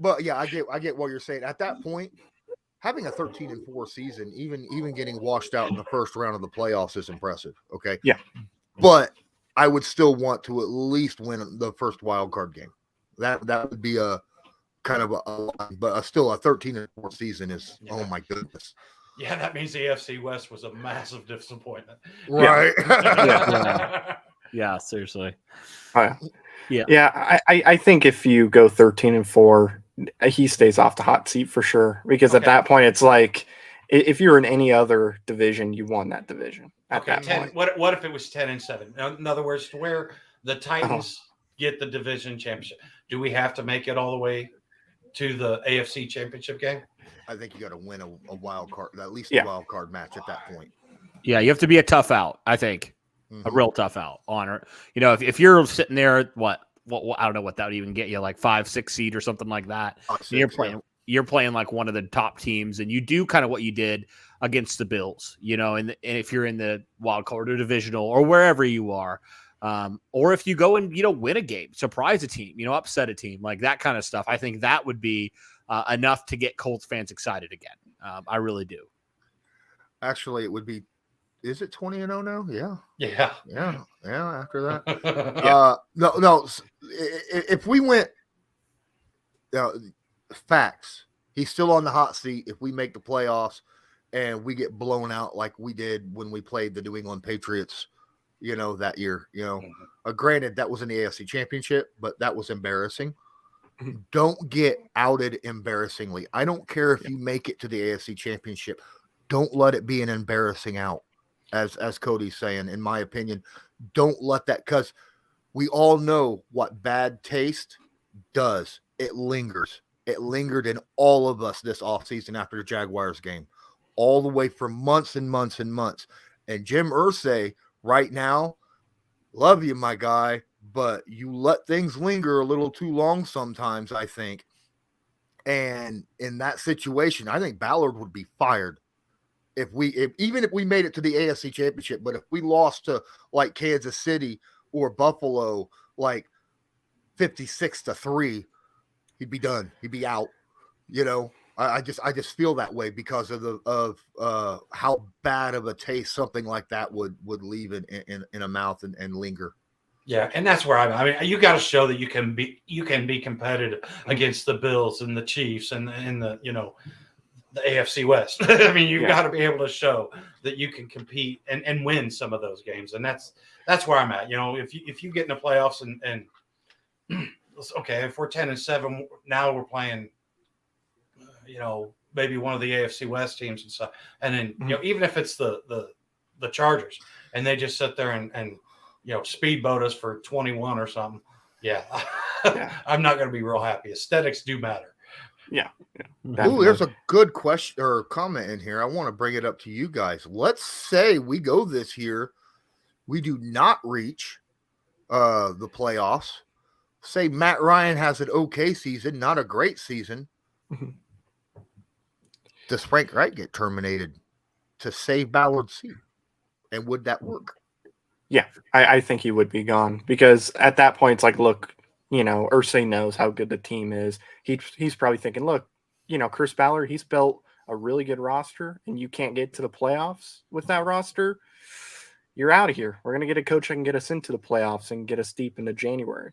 But yeah, I get what you're saying. At that point, having a 13-4 season, even getting washed out in the first round of the playoffs is impressive. Okay. Yeah. But I would still want to at least win the first wild card game. That would be a kind of but still a 13-4 season is, oh my goodness. Yeah, that means the AFC West was a massive disappointment. Right. Yeah, seriously. I think if you go 13-4, he stays off the hot seat for sure. Because at that point, it's like if you're in any other division, you won that division at that point. What if it was 10-7? In other words, to where the Titans get the division championship, do we have to make it all the way to the AFC championship game? I think you got to win a wild card, at least a wild card match at that point. Yeah, you have to be a tough out, I think. Mm-hmm. A real tough out on it. If you're sitting there, what I don't know what that would even get you, like 5-6 seed or something like that. You're playing like one of the top teams, and you do kind of what you did against the Bills, and if you're in the wild card or divisional or wherever you are, or if you go and win a game, surprise a team, upset a team, like that kind of stuff. I think that would be enough to get Colts fans excited again. I really do. Actually, it would be. Is it 20-0 now? Yeah. After that, no. If we went, facts, he's still on the hot seat. If we make the playoffs, and we get blown out like we did when we played the New England Patriots, that year. Granted, that was in the AFC Championship, but that was embarrassing. Don't get outed embarrassingly. I don't care if you make it to the AFC Championship. Don't let it be an embarrassing out, as Cody's saying, in my opinion. Don't let that, because we all know what bad taste does. It lingers. It lingered in all of us this offseason after the Jaguars game, all the way for months and months and months. And Jim Irsay right now, love you, my guy, but you let things linger a little too long sometimes, I think. And in that situation, I think Ballard would be fired even if we made it to the AFC Championship. But if we lost to like Kansas City or Buffalo, like 56-3, he'd be done. He'd be out. I just feel that way because of how bad of a taste something like that would leave in a mouth and linger. Yeah, and that's where I mean, you got to show that you can be competitive against the Bills and the Chiefs and the AFC West. I mean, you've got to be able to show that you can compete and win some of those games, and that's where I'm at. If you get in the playoffs and okay, if we're 10-7, now we're playing, maybe one of the AFC West teams and stuff, and then even if it's the Chargers and they just sit there and speedboat us for 21 or something, I'm not going to be real happy. Aesthetics do matter. Yeah. Ooh, there's a good question or comment in here. I want to bring it up to you guys. Let's say we go this year, we do not reach the playoffs. Say Matt Ryan has an okay season, not a great season. Does Frank Reich get terminated to save Ballard's seat? And would that work? Yeah, I think he would be gone, because at that point it's like, look, Irsay knows how good the team is. He's probably thinking, look, Chris Ballard, he's built a really good roster, and you can't get to the playoffs with that roster. You're out of here. We're going to get a coach that can get us into the playoffs and get us deep into January.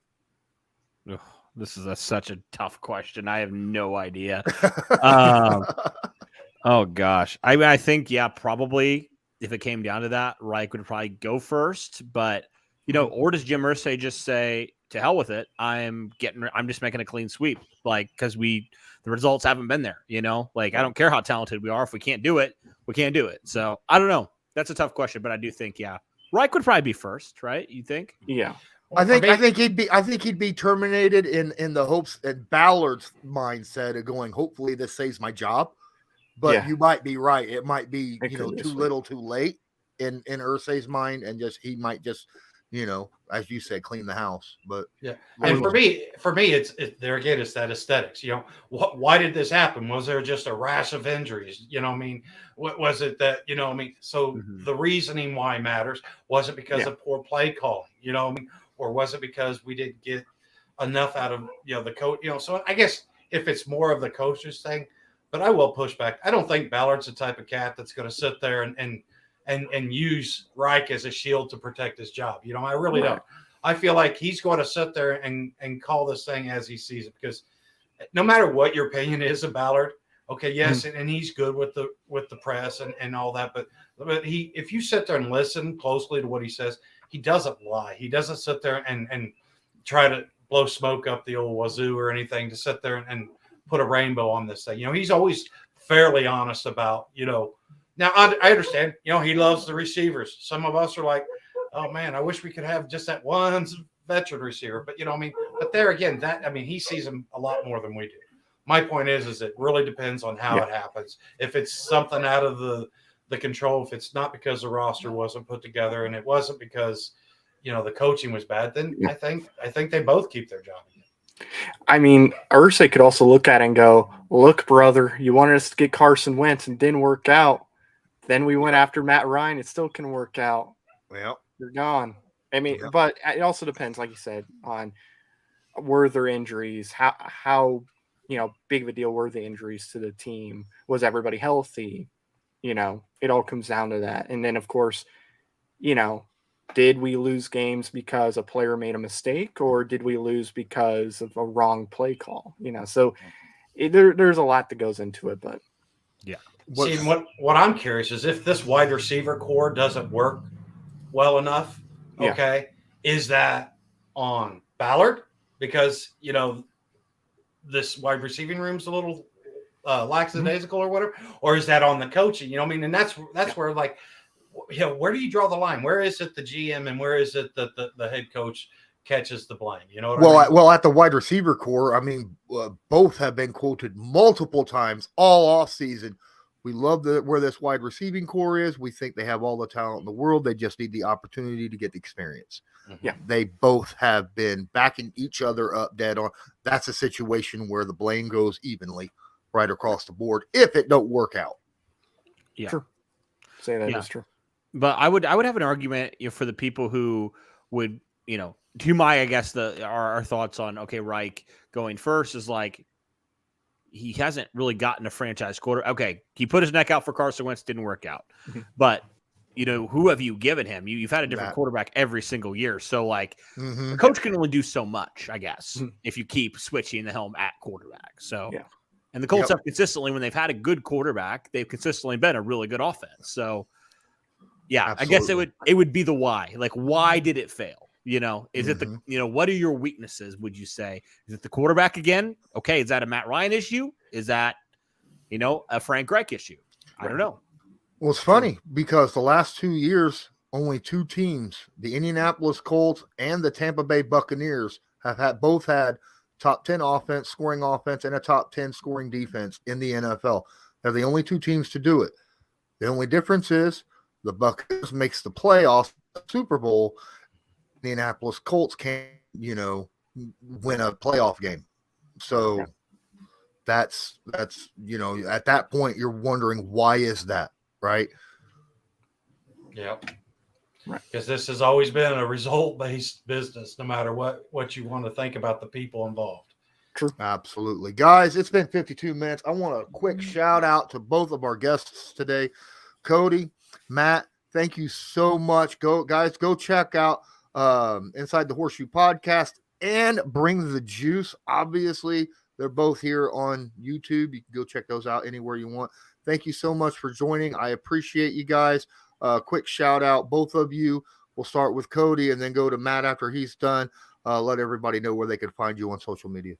Ugh, this is such a tough question. I have no idea. Oh gosh. I think, probably if it came down to that, Reich would probably go first, but or does Jim Irsay just say, to hell with it, I'm just making a clean sweep, because the results haven't been there, I don't care how talented we are. If we can't do it, we can't do it. So I don't know. That's a tough question, but I do think, Reich would probably be first, right? You think? Yeah. I think he'd be terminated in the hopes that Ballard's mindset of going, hopefully this saves my job. But you might be right. It might be, too little too late in Irsay's mind, and he might just, as you said, clean the house. But and for me, it's there again. It's that aesthetics. Why did this happen? Was there just a rash of injuries? What was it that So the reasoning why matters. Was it because of poor play calling? Or was it because we didn't get enough out of the coach? So I guess if it's more of the coach's thing, but I will push back. I don't think Ballard's the type of cat that's going to sit there and use Reich as a shield to protect his job. I really don't. I feel like he's going to sit there and call this thing as he sees it, because no matter what your opinion is of Ballard, okay, yes, and he's good with the press and all that, but if you sit there and listen closely to what he says, he doesn't lie. He doesn't sit there and try to blow smoke up the old wazoo or anything to sit there and put a rainbow on this thing. He's always fairly honest about, Now, I understand, he loves the receivers. Some of us are like, oh, man, I wish we could have just that one veteran receiver. But, but there again, he sees them a lot more than we do. My point is it really depends on how it happens. If it's something out of the control, if it's not because the roster wasn't put together and it wasn't because, the coaching was bad, then I think they both keep their job. Irsay could also look at it and go, look, brother, you wanted us to get Carson Wentz and didn't work out. Then we went after Matt Ryan. It still can work out. Well, you're gone. But it also depends, like you said, on were there injuries? How big of a deal were the injuries to the team? Was everybody healthy? It all comes down to that. And then, of course, did we lose games because a player made a mistake, or did we lose because of a wrong play call? So there's a lot that goes into it, but See, what I'm curious is if this wide receiver core doesn't work well enough, Yeah. okay, is that on Ballard? Because, this wide receiving room's a little lackadaisical or whatever, or is that on the coaching? And that's where, like, where do you draw the line? Where is it the GM and where is it that the head coach catches the blame? You know what I mean? Well, at the wide receiver core, both have been quoted multiple times all off season. We love where this wide receiving core is. We think they have all the talent in the world. They just need the opportunity to get the experience. Yeah. They both have been backing each other up dead on. That's a situation where the blame goes evenly right across the board if it don't work out. Yeah. True. Say that is true. But I would have an argument, for the people who would, to my, I guess our thoughts on, okay, Reich going first is like, he hasn't really gotten a franchise quarter. Okay, he put his neck out for Carson Wentz, didn't work out. Mm-hmm. But, who have you given him? You've had a different quarterback every single year. So, like, the coach can only do so much, I guess, if you keep switching the helm at quarterback. So, and the Colts have consistently, when they've had a good quarterback, they've consistently been a really good offense. So, yeah, absolutely. I guess it would be the why. Like, why did it fail? Is it what are your weaknesses, would you say? Is it the quarterback again? Okay, is that a Matt Ryan issue? Is that, a Frank Reich issue? I don't know. Well, it's funny because the last 2 years, only two teams, the Indianapolis Colts and the Tampa Bay Buccaneers, have both had top 10 scoring offense, and a top 10 scoring defense in the NFL. They're the only two teams to do it. The only difference is the Buccaneers makes the playoffs, Super Bowl. The Indianapolis Colts can't, win a playoff game. So that's at that point you're wondering, why is that, right? Yeah. Because this has always been a result-based business, no matter what you want to think about the people involved. True. Absolutely. Guys, it's been 52 minutes. I want a quick shout out to both of our guests today. Cody, Matt, thank you so much. Go check out Inside the Horseshoe Podcast and Bring the Juice. Obviously, they're both here on YouTube. You can go check those out anywhere you want. Thank you so much for joining. I appreciate you guys. Quick shout out, both of you. We'll start with Cody and then go to Matt after he's done. Let everybody know where they can find you on social media.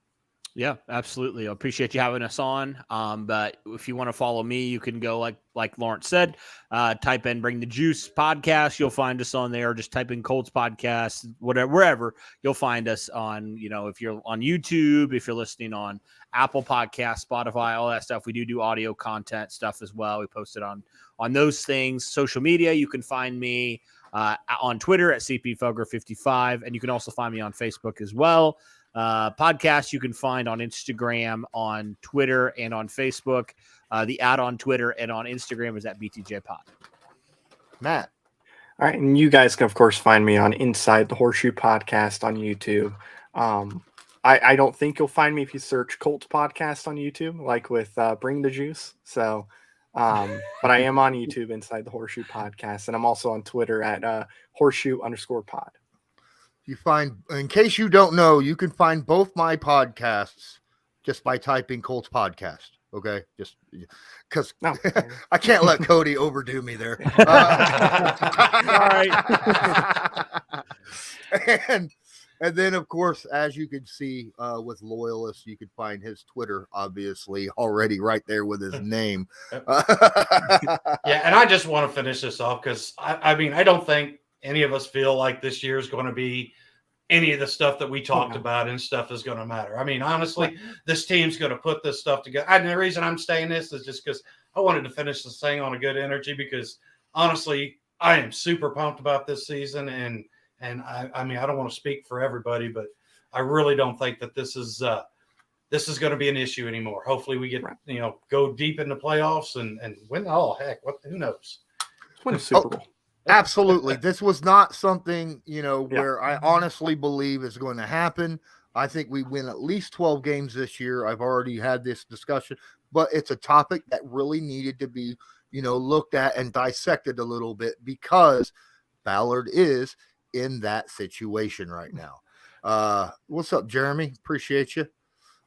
Yeah, absolutely. I appreciate you having us on. But if you want to follow me, you can go like Lawrence said, type in Bring the Juice Podcast. You'll find us on there. Just type in Colts Podcast, wherever you'll find us on, if you're on YouTube, if you're listening on Apple Podcasts, Spotify, all that stuff. We do audio content stuff as well. We post it on those things. Social media, you can find me on Twitter at CPFugger55, and you can also find me on Facebook as well. Podcast you can find on Instagram, on Twitter, and on Facebook. The ad on Twitter and on Instagram is at BTJ Pod. Matt. All right, and you guys can, of course, find me on Inside the Horseshoe Podcast on YouTube. I don't think you'll find me if you search Colts Podcast on YouTube, like with Bring the Juice. So, but I am on YouTube, Inside the Horseshoe Podcast, and I'm also on Twitter at _horseshoe_pod. You find, in case you don't know, you can find both my podcasts just by typing Colts Podcast. Okay, just because I can't let Cody overdo me there. All right. And then, of course, as you can see with Loyalist, you can find his Twitter, obviously, already right there with his name. Yeah, and I just want to finish this off because, I don't think any of us feel like this year is going to be any of the stuff that we talked about and stuff is going to matter. Honestly, this team's going to put this stuff together. And the reason I'm saying this is just because I wanted to finish this thing on a good energy because, honestly, I am super pumped about this season. And I don't want to speak for everybody, but I really don't think that this is going to be an issue anymore. Hopefully we get, go deep in the playoffs and win. Oh, heck, who knows? Win a Super Bowl. Absolutely. This was not something, where I honestly believe is going to happen. I think we win at least 12 games this year. I've already had this discussion, but it's a topic that really needed to be, looked at and dissected a little bit because Ballard is in that situation right now. What's up, Jeremy? Appreciate you.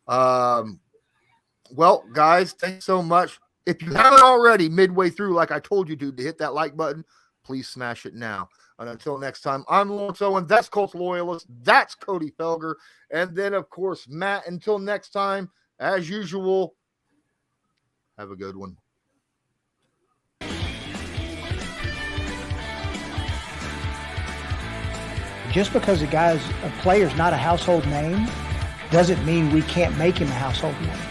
Well, guys, thanks so much. If you haven't already, midway through, like I told you to hit that like button, please smash it now. And until next time, I'm Lawrence Owen. That's Colts Loyalist. That's Cody Felger. And then, of course, Matt. Until next time, as usual, have a good one. Just because a player's not a household name doesn't mean we can't make him a household name.